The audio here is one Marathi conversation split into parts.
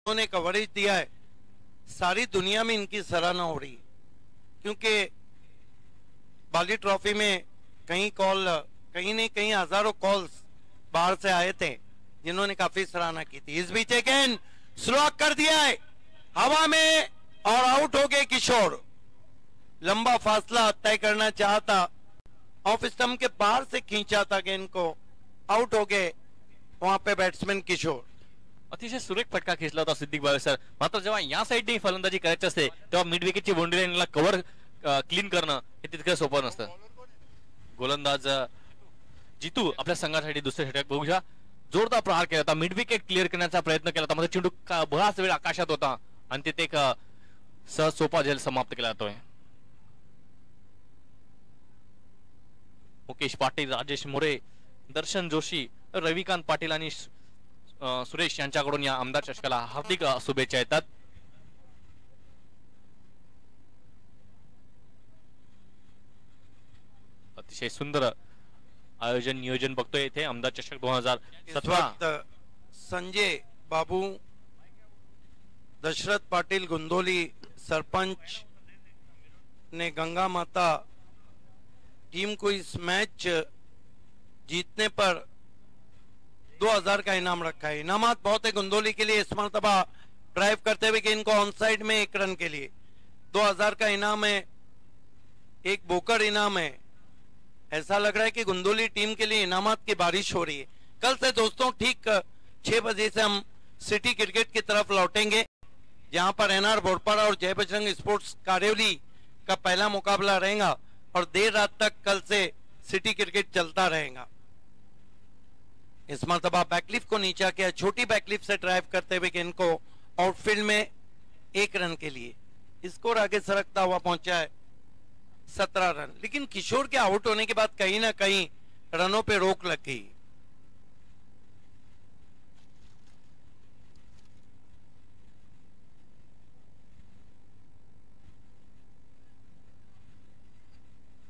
उन्होंने कवरेज दिया है, सारी दुनिया में इनकी सराहना हो रही है। क्योंकि बाली ट्रॉफी में कहीं नहीं कहीं हजारों कॉल्स बाहर से आए थे जिन्होंने काफी सराहना की थी। इस बीच अगेन स्लो कर दिया है हवा में और आउट हो गए किशोर। लंबा फासला तय करना चाहता, ऑफ स्टंप के बाहर से खींचा था गेंद को, आउट हो गए वहां पे बैट्समैन किशोर। अतिशय सुरेख फटका खेचला होता सिद्दीक बावे सर। मात्र जेव्हा या साईडने फलंदाजी करायची असते तेव्हा मिड विकेटची बाउंड्री लाईनला कव्हर क्लीन करणं हे तितकं सोपं नसतं। गोलंदाज जितू आपल्या संघासाठी दुसऱ्या षटक बघू शकता, जोरदार प्रहार केला होता, मिड विकेट क्लिअर करण्याचा प्रयत्न केला होता, मध्ये चेंडू बराच वेळ आकाशात होता आणि तिथे एक सहज सोपा झेल समाप्त केला जातोय। मुकेश पाटील, राजेश मोरे, दर्शन जोशी, रविकांत पाटील आणि सुरेश यांच्याकडून या आमदार चषकाला हार्दिक शुभेच्छा येतात। अतिशय सुंदर आयोजन नियोजन बघतोय इथे आमदार चषक 2017। संजय बाबू, दशरथ पाटिल गुंदोली सरपंच ने गंगा माता टीम को इस मैच जीतने पर 2000 का इनाम रखा है। इनामात बहुत है गुंदोली के लिए। इस मरतबा ड्राइव करते हुए कि इनको ऑन साइड में 1 रन के लिए 2000 का इनाम है, एक बोकर इनाम है। ऐसा लग रहा है कि गुंदोली टीम के लिए इनामात की बारिश हो रही है। कल से दोस्तों ठीक 6 बजे से हम सिटी क्रिकेट की तरफ लौटेंगे, जहां पर एनआर बोरपाड़ा और जय बजरंग स्पोर्ट्स कारेवली का पहला मुकाबला रहेगा और देर रात तक कल से सिटी क्रिकेट चलता रहेगा। इस मरतबा बैकलिफ को नीचा किया, छोटी बैकलिफ से ड्राइव करते हुए कि इनको आउटफील्ड में 1 रन के लिए स्कोर आगे सरकता हुआ पहुंचा है 17 रन। लेकिन किशोर के आउट होने के बाद कहीं ना कहीं रनों पे रोक लग गई।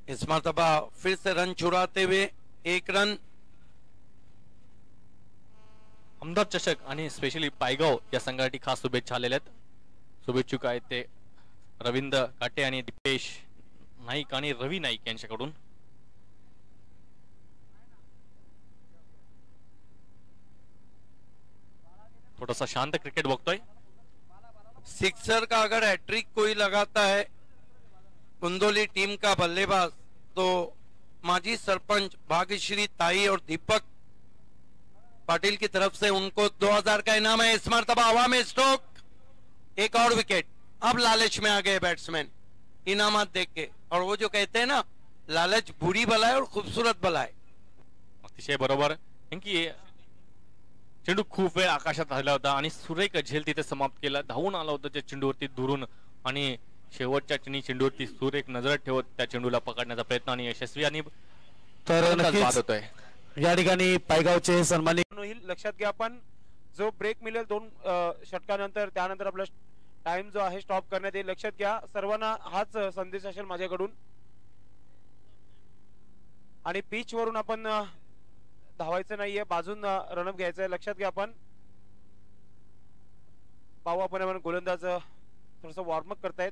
इस मरतबा फिर से रन चुराते हुए 1 रन। आमदार चषक आणि स्पेशली पायगाव या संघासाठी खास शुभेच्छा आलेल्या आहेत। शुभेच्छुक आहेत ते रवींद्र काटे आणि दीपेश नाईक आणि रवी नाईक यांच्याकडून। थोडासा शांत क्रिकेट बघतोय। सिक्सर का अगर हैट्रिक कोई लगाता है कुंदोली टीम का बल्लेबाज तो माजी सरपंच भाग्यश्री ताई और दीपक पाटिल की तरफ से उनको 2000 का इनाम है। इस मरतबा हवा में स्ट्रोक, एक और विकेट। अब लालच में आ गए बैट्समैन इनामात देख के, और वो जो कहते हैं ना लालच बुरी बला है और खूबसूरत बला है। अतिशय बरोबर, की चेंडू खूप वेळ आकाशात राहिला होता आणि सुरेख झेल तिथे समाप्त केला, धावून आला होता त्या चेंडूवरती दुरून आणि शेवटच्या चेंडूवरती सुरेख नजर ठेवत त्या चेंडूला पकडण्याचा प्रयत्न आणि यशस्वी आणि तर नक्कीच होतोय। या ठिकाणी पायगावचे सन्मानित होईल। लक्षात घ्या आपण जो ब्रेक मिळेल 2 षटकानंतर, त्यानंतर आपला टाइम जो आहे स्टॉप करण्यात येईल। लक्षात घ्या सर्वांना हाच संदेश असेल माझ्याकडून। आणि पिच वरून आपण धावायचं नाहीये, बाजून रनअप घ्यायचं आहे। लक्षात घ्या आपण पाहू आपण गोलंदाज थोडंसं वॉर्मअप करतायत।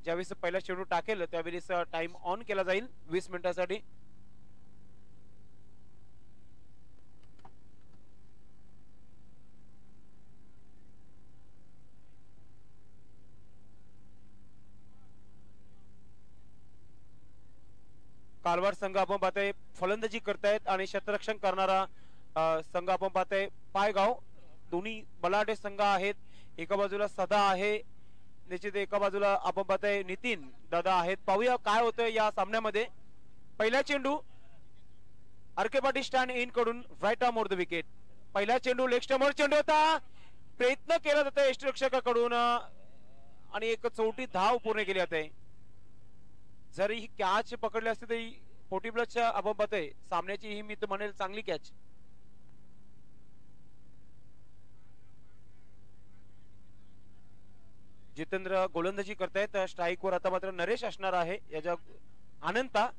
ज्यावेळेस पहिला चेंडू टाकेल त्यावेळेस टाइम ऑन केला जाईल 20 मिनिटांसाठी। कालवार संघ आपण पाहतोय फलंदाजी करतायत आणि क्षेत्ररक्षण करणारा संघ आपण पाहतोय पायगाव। दोन्ही बलाढ्य संघ आहेत। एका बाजूला सदा आहे निश्चित, एका बाजूला आपण पाहतोय नितीन दादा आहेत। पाहूया काय होतंय या सामन्यामध्ये। पहिला चेंडू आरके पाटील स्टँड इन कडून right arm over the wicket. पहिला चेंडू लेग स्टंपवर चेंडू होता, प्रयत्न केला जातोय यष्टिरक्षकाकडून आणि एक चौटी धाव पूर्ण केली जाते। जरी ही कॅच पकडली असती तरी 40+ आपण पाहतोय सामन्याची ही मी तर म्हणेल चांगली कॅच। जितेंद्र गोलंदाजी करतायत। स्ट्राइक वर आता मात्र नरेश असणार आहे याच्या अनंता।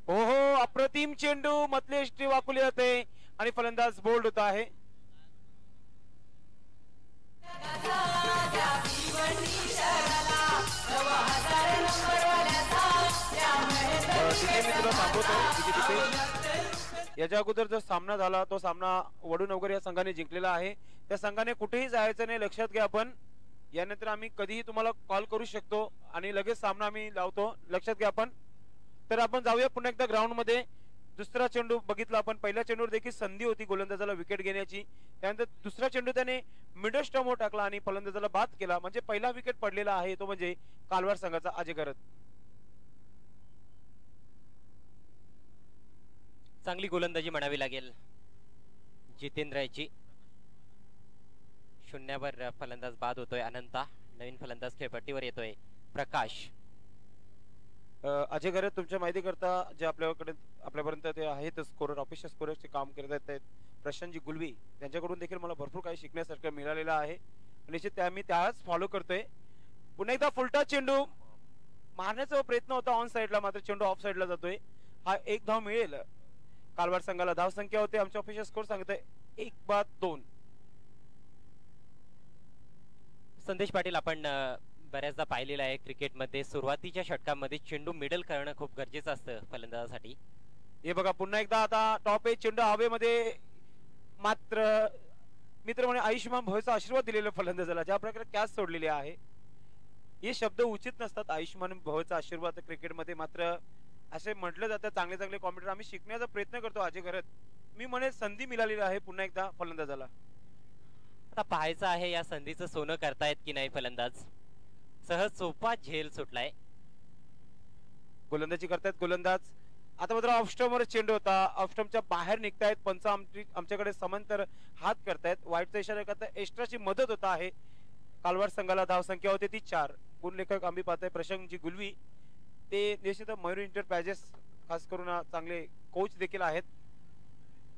ओहो अप्रतिम चेंडू मधली यष्टी वाकवली जाते आणि फलंदाज बोल्ड होत आहे। दाखवतोय विजय दीपेश. याच्या अगोदर जो सामना झाला तो सामना वडूनगर या संघाने जिंकलेला आहे. त्या संघाने कुठेही जायचं नाही, लक्षात घ्या. आपण यानंतर आम्ही कधीही तुम्हाला कॉल करू शकतो आणि लगेच सामना आम्ही लावतो, लक्षात घ्या आपण. तर आपण जाऊया पुन्हा एकदा ग्राउंड मध्ये. दुसरा चेंडू बघितला आपण, पहिल्या चेंडूवर देखील संधी होती गोलंदाजाला विकेट घेण्याची. त्यानंतर दुसरा चेंडू त्याने मिडल स्टंपवर टाकला आणि फलंदाजाला बाद केला. म्हणजे पहिला विकेट पडलेला आहे तो म्हणजे कालवार संघाचा अजय घरत. चांगली गोलंदाजी म्हणावी लागेल जितेंद्र याची. शून्यावर फलंदाज बाद होतोय अनंता. नवीन फलंदाज खेळपट्टीवर येतोय प्रकाश. अजय घरत तुमच्या माहिती करता जे आपल्यापर्यंत ते आहेत स्कोरर, ऑफिशियल स्कोररचे काम करत आहेत प्रशांतजी गुलवी, त्यांच्याकडून देखील मला भरपूर काही शिकण्यासारखं मिळालेलं आहे. निश्चित मी त्याच फॉलो करतोय. पुन्हा एकदा फुलटा चेंडू मारण्याचा प्रयत्न होता ऑन साइडला, मात्र चेंडू ऑफ साइडला जातोय. हा एक धाव मिळेल कालवार संघाला. धाव संख्या होते आमचे ऑफिशियल स्कोर सांगतोय 1-2. संदेश पाटील, आपण बऱ्याचदा पाहिलेलं आहे क्रिकेटमध्ये सुरुवातीच्या षटकांमध्ये चेंडू मिडल करणं खूप गरजेचं असतं फलंदाजासाठी. हे बघा पुन्हा एकदा आता टॉप एज चेंडू हवेमध्ये, मात्र मित्र म्हणे आयुष्यमान भवेचा आशीर्वाद दिलेला फलंदाजाला. ज्या प्रकारे कॅच सोडलेली आहे, हे शब्द उचित नसतात आयुष्यमान भवेचा आशीर्वाद क्रिकेटमध्ये, मात्र असे म्हटलं जातं. चांगले चांगले कॉमेंटेटर आम्ही शिकण्याचा प्रयत्न करतो अजय घरत. मी म्हणे संधी मिळालेली आहे पुन्हा एकदा फलंदाजाला. आता पाहायचं आहे या संधीचं सोनं करतायत की नाही फलंदाज. सहज सोपा झेल सुटलाय. गोलंदाजी करतायत गोलंदाज. आता मात्र ऑफस्टमवर चेंडू होता, ऑफस्टमच्या बाहेर निघतायत. पंच आमच्याकडे समांतर हात करतायत, वाईटचा इशारा करता. एक्स्ट्राची मदत होत आहे कालवार संघाला. धाव संख्या होते ती 4. गुणलेखक आम्ही पाहतोय प्रशांतजी गुलवी, ते निश्चित मयूर इंटरप्राइजेस खास करून चांगले कोच देखील आहेत.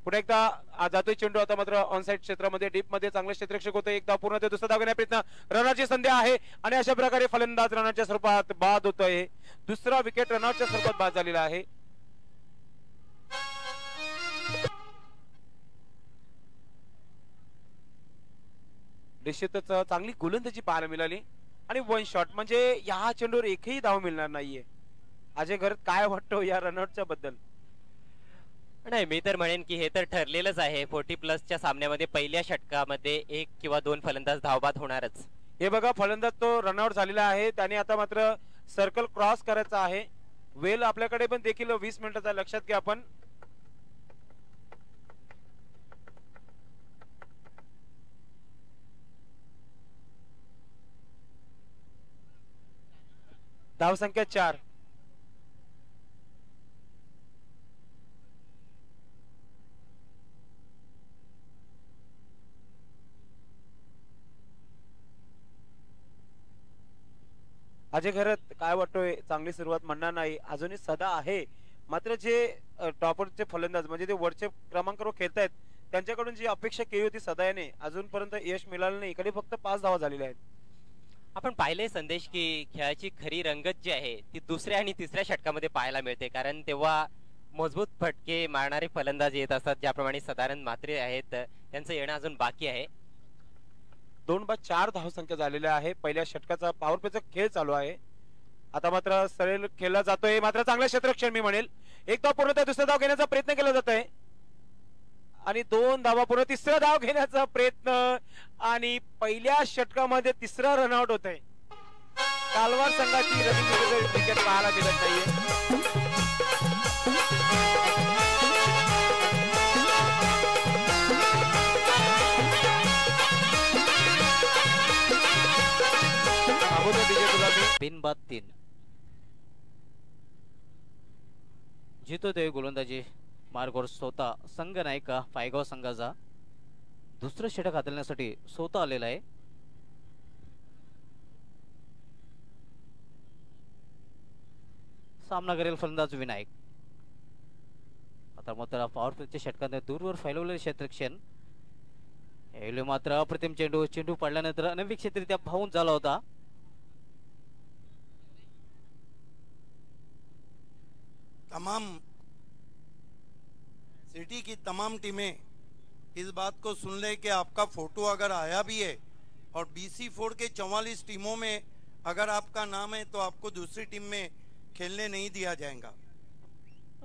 पुढे एकदा जातोय चेंडू. आता मात्र ऑनसाइड क्षेत्रामध्ये डीप मध्ये चांगले क्षेत्ररक्षक होते. एकदा पूर्ण ते दुसरा धाव घेण्याचा प्रयत्न, रनाची संधी आहे आणि अशा प्रकारे फलंदाज रनाच्या स्वरूपात बाद होतोय. दुसरा विकेट रनआउटच्या स्वरूपात बाद झालेला आहे. निश्चितच चांगली गोलंदाजी पाहायला मिळाली आणि 1 शॉट. म्हणजे या चेंडूवर एकही धाव मिळणार नाहीये. अजय घरत काय वाटतो या रनआउटच्या बद्दल? नाही, मी तर म्हणेन की हे तर ठरलेलंच आहे. 40+ सामन्यामध्ये पहिल्या षटकामध्ये 1 किंवा 2 फलंदाज धावबाद होणारच. हे बघा फलंदाज तो रनआउट झालेला आहे. त्याने आता मात्र सर्कल क्रॉस करायचा आहे. वेल आपल्याकडे पण देखील 20 मिनिटाचा, लक्षात घ्या आपण. धाव संख्या 4. अजय घरत काय वाटतोय? चांगली सुरुवात म्हणणार नाही, अजूनही सदा आहे. मात्र जे टॉपरचे फलंदाज म्हणजे ते वरचे क्रमांकावर खेळतायत त्यांच्याकडून जी अपेक्षा केली होती सदा याने, अजूनपर्यंत यश मिळालं नाही. इकडे फक्त 5 धावा झालेल्या आहेत. आपण पाहिले संदेश की खेळाची खरी रंगत जी आहे ती दुसऱ्या आणि तिसऱ्या षटकामध्ये पाहायला मिळते, कारण तेव्हा मजबूत फटके मारणारे फलंदाज येत असतात. ज्याप्रमाणे साधारण मात्रे आहेत त्यांचं येणं अजून बाकी आहे. 2-4 धावसंख्या झालेल्या आहे. पहिल्या षटकाचा पॉवर प्लेचा खेळ चालू आहे. आता मात्र सरळ खेळला जातोय, मात्र चांगलं क्षेत्ररक्षण मी म्हणेल. एक धाव पूर्ण तर दुसरा धाव घेण्याचा प्रयत्न केला जात आहे आणि 2 धावा पूर्ण तिसरा धाव घेण्याचा प्रयत्न आणि पहिल्या षटकामध्ये तिसरा रनआउट होत आहे. कालवार संघाची रनिंग विकेट पाहायला मिळत नाहीये. बिनबाद 3. जितोय गोलंदाजी मार्गवर स्वतः संघ नायका पायगाव संघाचा दुसरं षटक हाताळण्यासाठी स्वतः आलेला आहे. सामना करेल फलंदाज विनायक. आता मात्र पॉवर प्लेच्या षटकाने दूरवर फैलवलेले क्षेत्ररक्षण. मात्र अप्रतिम चेंडू पडल्यानंतर अनपेक्षितरित्या भावून झाला होता. तमाम सिटी की तमाम टीमें इस बात को सुन ले कि आपका फोटो अगर आया भी है और BC4 के 44 टीमों में अगर आपका नाम है तो आपको दूसरी टीम में खेलने नहीं दिया जाएगा.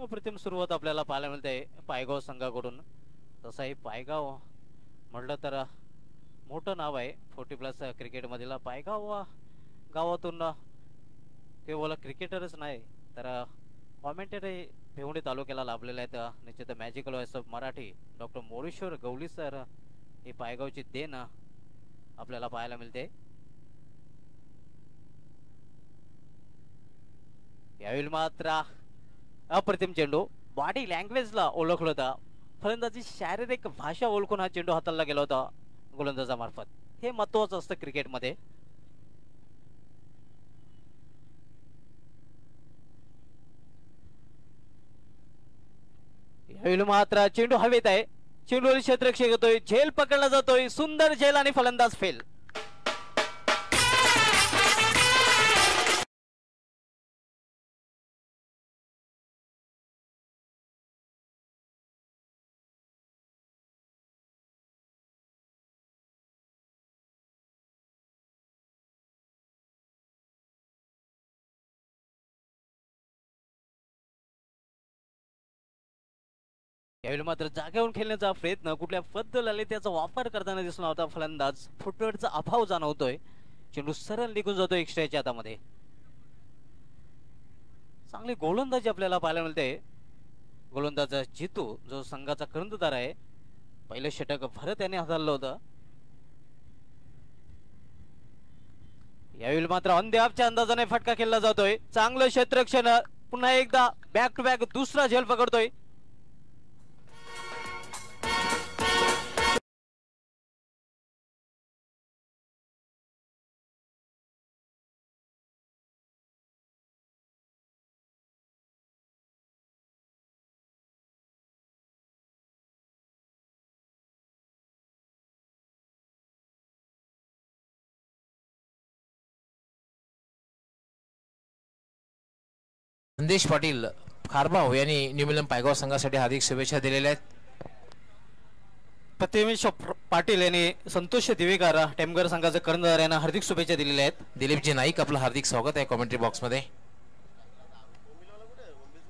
अप्रतिम सुरुवात आपल्याला पाहायला मिळते पायगाव संघाकडून. तसाही पायगाव म्हटलं तर मोठं नाव आहे 40+ क्रिकेटमधील. पायगाव गावातून केवळ क्रिकेटरच नाही तर कॉमेंटेटरही भिवंडी तालुक्याला लाभलेले आहेत. निश्चित magical voice of Marathi doctor Moreshwar Gawali sir ही पायगावची देण आपल्याला पाहायला मिळते. यावेळी मात्र अप्रतिम चेंडू बॉडी लँग्वेजला ओळखलं होता. फलंदाजी शारीरिक भाषा ओळखून हा चेंडू हाताळला गेला होता गोलंदाजामार्फत. हे महत्वाचं असतं क्रिकेटमध्ये. यावेळी मात्र चेंडू हवेत आहे. चेंडूवरील क्षेत्ररक्षक येतोय, झेल पकडला जातोय, सुंदर झेल आणि फलंदाज फेल. यावेळी मात्र जागेवरून खेळण्याचा प्रयत्न कुठल्या बद्दल आले त्याचा वापर करताना दिसून होता फलंदाज. फुटवर्कचा अभाव जाणवतोय. चेंडू सरळ निघून जातोय एक्स्ट्राच्या हातामध्ये. चांगली गोलंदाजी आपल्याला पाहायला मिळते. गोलंदाज जितू जो संघाचा कर्णधार आहे, पहिलं षटक भरत याने हाताळलं होतं. यावेळी मात्र अंध्यापच्या अंदाजाने फटका खेळला जातोय. चांगलं क्षेत्ररक्षण, पुन्हा एकदा बॅक टू बॅक दुसरा झेल पकडतोय. संदेश पाटील खारबाव यांनी न्यूमिलम पायगाव संघासाठी हार्दिक शुभेच्छा दिलेल्या आहेत. प्रतिमेश पाटील यांनी संतोष दिवेकर टेमगर संघाचे कर्णधार यांना हार्दिक शुभेच्छा दिलेल्या आहेत. दिलीपजी नाईक आपलं हार्दिक स्वागत आहे कॉमेंट्री बॉक्स मध्ये.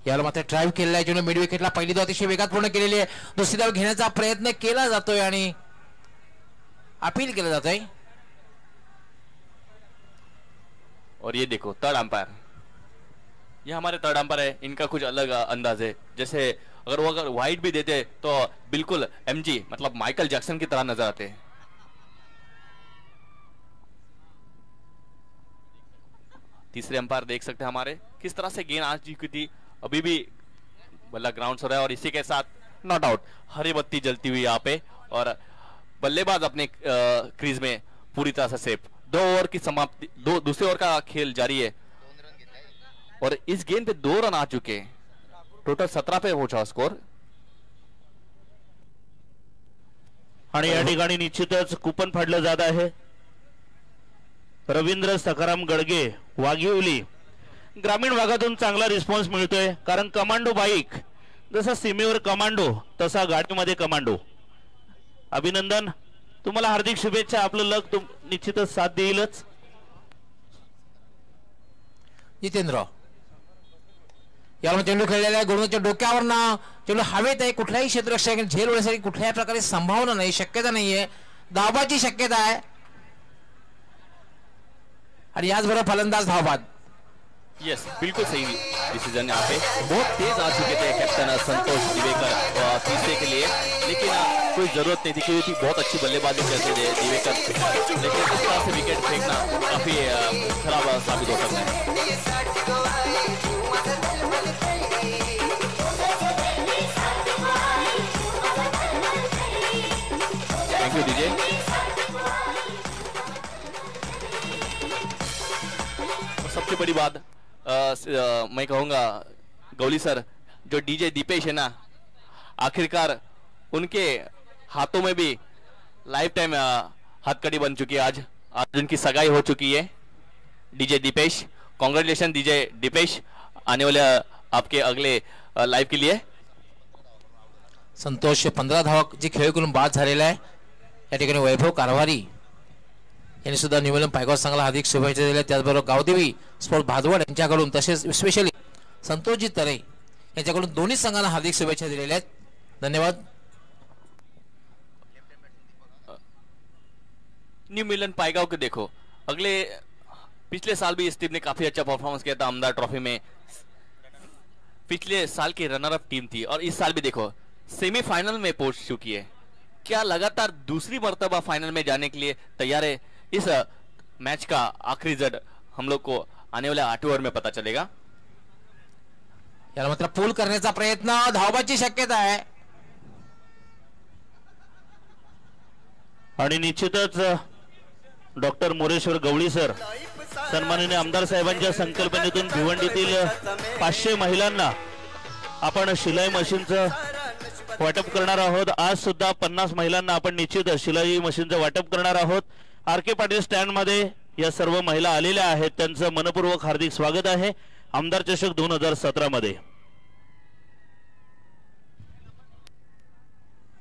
याला मात्र ड्राईव्ह केलेला आहे. चेंडू मिड विकेटला पहिली धाव अतिशय वेगात पूर्ण केलेली आहे. दुसरी धाव घेण्याचा प्रयत्न केला जातोय आणि अपील केलं जातोय. और ये देखो थर्ड अंपायर, ये हमारे थर्ड अंपायर है. इनका कुछ अलग अंदाज है. जैसे अगर वो वाइड भी देते तो बिल्कुल एमजी मतलब माइकल जैक्सन की तरह नजर आते. तीसरे अंपायर देख सकते हैं हमारे किस तरह से गेंद आज चुकी थी. अभी भी बल्ला ग्राउंड हो रहा है और इसी के साथ नॉट आउट. हरी बत्ती जलती हुई यहाँ पे और बल्लेबाज अपने क्रीज में पूरी तरह से सेफ. 2 ओवर की समाप्ति, दूसरे ओवर का खेल जारी है और इस गेंद पे 2 रन आ चुके. टोटल 17 पे पहुंचा स्कोर. आणि या ठिकाणी निश्चितच कुपन फाडलं जात आहे. रवींद्र सखाराम गडगे वाघिवली ग्रामीण भागातून चांगला रिस्पॉन्स मिळतोय. कारण कमांडो बाईक जसा सीमेवर कमांडो तसा गाडीमध्ये कमांडो. अभिनंदन, तुम्हाला हार्दिक शुभेच्छा. आपलं लक निश्चितच साथ देईलच. जितेंद्र याला चेंडू खेळलेला आहे. गोलंदाजच्या डोक्यावर ना चेंडू हवेत आहे. कुठल्याही क्षेत्ररक्षक झेल होण्यासाठी कुठल्याही प्रकारे संभावना नाही, शक्यता नाहीये. धावाची शक्यता आहे आणि याचबरोबर फलंदाज धावबाद. यस, बिल्कुल सही डिसीजन यहाँ पे. बहुत तेज आ चुके थे कैप्टन संतोष दिवेकर तीसरे के लिए, लेकिन कोई जरूरत नहीं थी क्योंकि बहुत अच्छी बल्लेबाजी करते थे दिवेकर. लेकिन इस तरह से विकेट फेंकना काफी खराब साबित हो सकता है. Thank you DJ. सबसे बड़ी बात मैं कहूंगा गौली सर, जो डीजे दीपेश है ना, आखिरकार उनके हाथों में भी लाइफ टाइम हथकड़ी बन चुकी है. आज उनकी सगाई हो चुकी है. DJ Deepesh, congratulation DJ Deepesh, आने वाले आपके अगले लाइव के लिए. संतोष 15 धावा जी खेळून बाद झालेला आहे. या ठिकाणी वैभव कारभारी यांनी सुद्धा न्यूमिलम पायगाव संघाला हार्दिक शुभेच्छा दिल्या. त्याचबरोबर गावदेवी स्पोर्ट भादवड यांच्याकडून, तसेच स्पेशली संतोषजी तरे यांच्याकडून दोन्ही संघांना हार्दिक शुभेच्छा दिलेल्या आहेत. धन्यवाद. न्यू मिलन पायगांव को देखो, पिछले साल भी इस टीम ने काफी अच्छा परफॉर्मेंस किया था आमदार ट्रॉफी में. पिछले साल की रनर अप टीम थी और इस साल भी देखो सेमीफाइनल में पहुंच चुकी है. क्या लगातार दूसरी मर्तबा फाइनल में जाने के लिए तैयार है? इस मैच का आखिरी रिजल्ट हम लोग को आने वाले 8 ओव्हर में पता चलेगा. याला मात्र पूल करण्याचा प्रयत्न, धावबाची शक्यता आहे. आणि निश्चितच डॉक्टर मोरेश्वर गवळी सर सन्माननीय आमदार साहेबांच्या संकल्पनेतून भिवंडीतील 500 महिलांना आपण शिलाई मशीनचं वाटप करणार आहोत. आज सुद्धा 50 महिलांना आपण निश्चित शिलाई मशीनचं वाटप करणार आहोत. आर के पाटील स्टँड मध्ये या सर्व महिला आलेल्या आहेत. त्यांचं मनपूर्वक हार्दिक स्वागत आहे आमदार चषक 2017 मध्ये.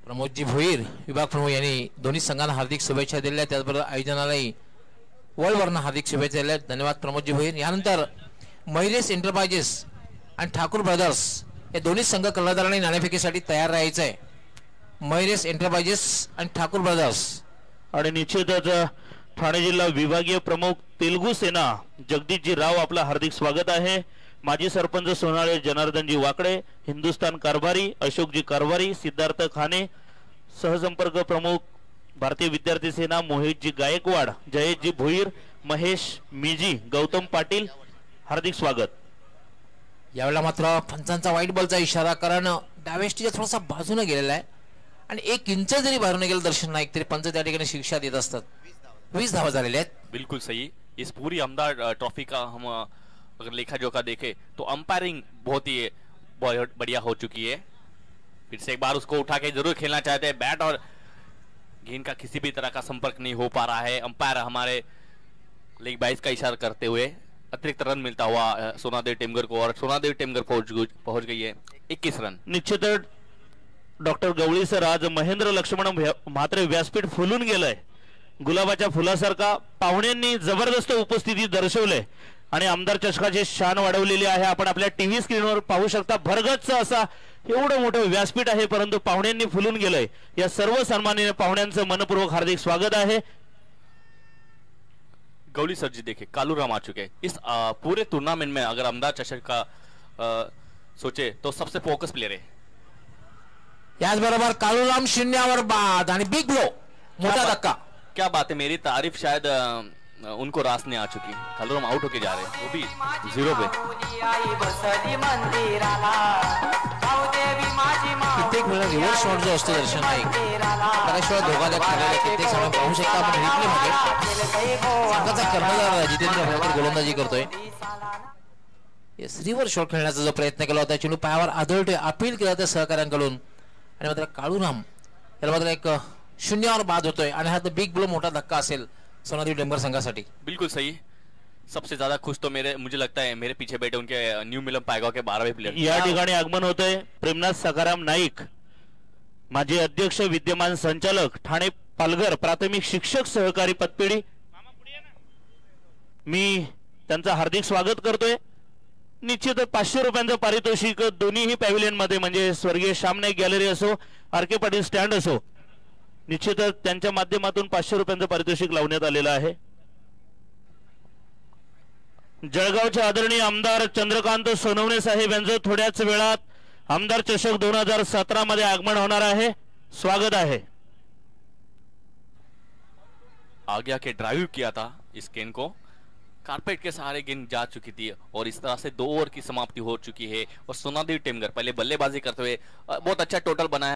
प्रमोदजी भोईर विभाग प्रमुख यांनी दोन्ही संघांना हार्दिक शुभेच्छा दिल्या. त्याचबरोबर आयोजनालाही वर्ल्डवरनं हार्दिक शुभेच्छा दिल्या. धन्यवाद प्रमोदजी भोईर. यानंतर महिलेस एंटरप्राइजेस आणि ठाकूर ब्रदर्स हे दोन्ही संघ कर्णधारांनी नाणेफेकीसाठी तयार राहायचं आहे. महिलेस एंटरप्राइजेस आणि ठाकूर ब्रदर्स. आणि निश्चितच ठाणे जिल्हा विभागीय प्रमुख तेलुगू सेना जगदीशजी राव आपलं हार्दिक स्वागत आहे. माजी सरपंच सोनाळे जनार्दनजी वाकडे, हिंदुस्तान कारभारी अशोकजी कारभारी, सिद्धार्थ खाने, सहसंपर्क प्रमुख भारतीय विद्यार्थी सेना मोहितजी गायकवाड, जयेशजी भोईर, महेश मीजी, गौतम पाटील हार्दिक स्वागत. यावेळेला मात्र पंचांचा वाईट बॉलचा इशारा, कारण डावेस्टीच्या थोडासा बाजूने गेलेला आहे आणि 1 इंच जरी बाहेरून गेलं दर्शन नाईक तरी पंच त्या ठिकाणी शिक्षा देत असतात. 20 धावा झालेल्या आहेत. बिल्कुल सही. इस पूरी आमदार ट्रॉफी का हम अगर लेखा जोखा देखे तो अंपायरिंग बहुत ही बढ़िया हो चुकी है. फिर से एक बार उसको उठा के जरूर खेलना चाहते हैं. बैट और गेंद का किसी भी तरह का संपर्क नहीं हो पा रहा है. अंपायर हमारे लेग बाइस का इशारा करते हुए अतिरिक्त रन मिलता हुआ सोनादेवी टेमगर को, और सोनादेवी टेमगर पहुंच गई है 21 रन. निश्चित डॉक्टर गवळी सर आज महेंद्र लक्ष्मण म्हात्रे व्यासपीठ फुलून गेलंय. गुलाबाच्या फुलासारखा पाहुण्यांनी जबरदस्त उपस्थिती दर्शवले आणि आमदार चषकाची शान वाढवलेली आहे. आपण आपल्या टीव्ही स्क्रीनवर पाहू शकता. भरगच्च असा एवढं मोठं व्यासपीठ आहे, परंतु पाहुण्यांनी फुलून गेलंय. या सर्व सन्माननीय पाहुण्यांचं मनपूर्वक हार्दिक स्वागत आहे. गौली सर जी देखिए कालूराम आ चुके हैं. इस पूरे टूर्नामेंट में अगर आमदार चषक का सोचे तो सबसे फोकस प्लेयर है. याचबरोबर कालूराम 0 बाद आणि बिग ब्लो, मोठा धक्का. क्या बात है, मेरी तारीफ शायद उनको रास ने आ चुकी. कालूराम आउट होके जा रहे हैं, वो भी 0 पे. कित्येक वेळा रिव्हर्स शॉट जो असतो दर्शन नाईक त्याशिवाय धोकादायक ठरलेला कित्येक सामने पाहू शकता आपण रिप्लेमध्ये. संघाचा कर्णधार जितेंद्र भोईर गोलंदाजी करतोय. रिव्हर्स शॉट खेळण्याचा जो प्रयत्न केला होता चेंडू पायावर आदळतोय. अपील केला त्या सहकाऱ्यांकडून आणि मात्र काळूराम याला मात्र एक 0 बाद होतोय आणि हा बिग ब्लो मोठा धक्का असेल सोनादेवी टेमगर संघासाठी. बिल्कुल सही. सबसे ज्यादा खुश तो मुझे लगता है मेरे पीछे बैठे उनके न्यू मिलन पायगांव के 12वें प्लेयर. या ठिकाणी आगमन होतंय प्रेमनाथ सखाराम नाईक, माजी अध्यक्ष विद्यमान संचालक ठाणे पालघर प्राथमिक शिक्षक सहकारी पतपेढी. मी त्यांचं हार्दिक स्वागत करतोय. निश्चित 500 रुपयांचं पारितोषिक दोन्हीही पॅव्हिलियन मध्ये, म्हणजे स्वर्गीय श्याम नाईक गॅलरी असो आर के पाटील स्टँड असो, निश्चितच त्यांच्या माध्यमातून 500 रुपयांचं पारितोषिक लावण्यात आलेलं आहे. जळगावचे आदरणीय आमदार चंद्रकांत सोनवणे साहेब यांचं थोड्याच वेळात आमदार चषक 2017 मध्ये आगमन होणार आहे. स्वागत आहे. आगे आके ड्राइव किया था इस गेंद को, कारपेट के सहारे गेंद जा चुकी थी और इस तरह से 2 ओवर की समाप्ति हो चुकी है. और सोनादेवी टेमगर पहले बल्लेबाजी करते हुए बहुत अच्छा टोटल बनाया.